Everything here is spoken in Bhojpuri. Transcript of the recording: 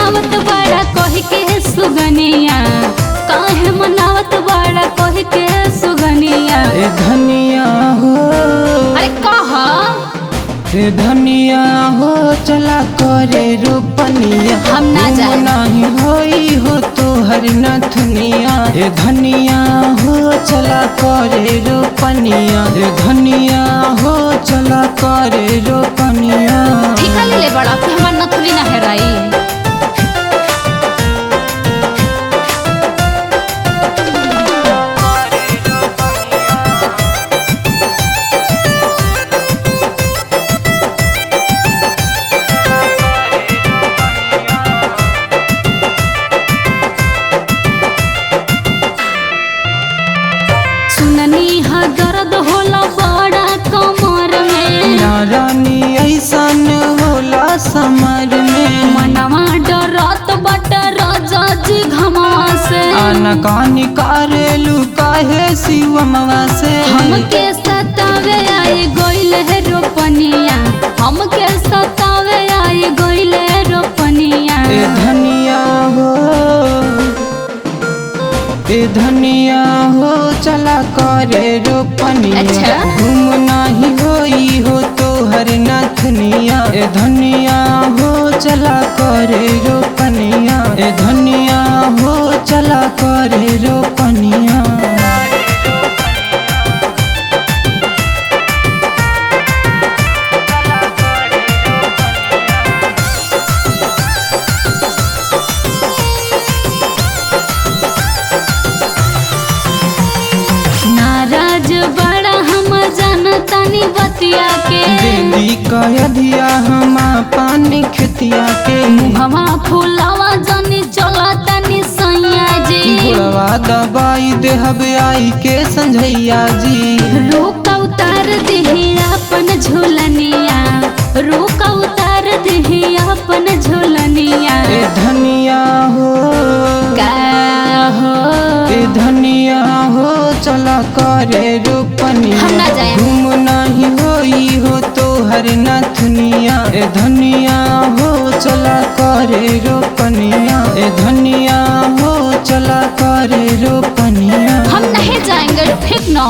मनावत बड़ा कह के सुगनिया, काहे मनावत बड़ा कह के सुगनिया। ए धनिया हो, अरे कहा ए धनिया हो चला करे रोपनिया, हम ना जाए नहीं होई हो तो हर नथुनिया। ए धनिया हो चला करे रोपनिया, ए धनिया हो चला करे रोपनिया। ठिका ले ले बड़ा कि हमार नथुनी ना हेराई। सुननी हा दर्द होला बड़ा कमर में, रानी ऐसन होला समर में। मनवा डरत बट राजा जी घमवा से, आना कानी कारेलू काहे शिवमवा से। हमके सतावे आई गोइल है रोपनिया, हमके सतावे आई गोइल है रोपनिया। ए धनिया हो, ए धनिया हो चला करे रोपनिया। अच्छा? घूम नाही होई हो तो हर नथनिया। ए धनिया हो चला करे रोपनिया, ए धनिया हो चला करे रोपनिया। नाराज बड़ा हम जानतानी बतिया के, देली कयधिया हमा पानी खेतिया के। मुहवा फुलावा जनी चलतानी सैया जी, बुढ़वा दबाई देहब आई के संझैया जी। रोका उतार दिही अपन झूलनिया, रोका उतार दिही अपन झूलनिया। ए धनिया हो, का हो ए धनिया हो चला करे रोपनिया। हम ना जाए। घूम नहीं होई हो तो हर नथुनिया। ए धनिया हो चला करे रोपनिया, ए धनिया हो चला करे रोपनिया। हम नहीं जाएंगे, ठीक ना।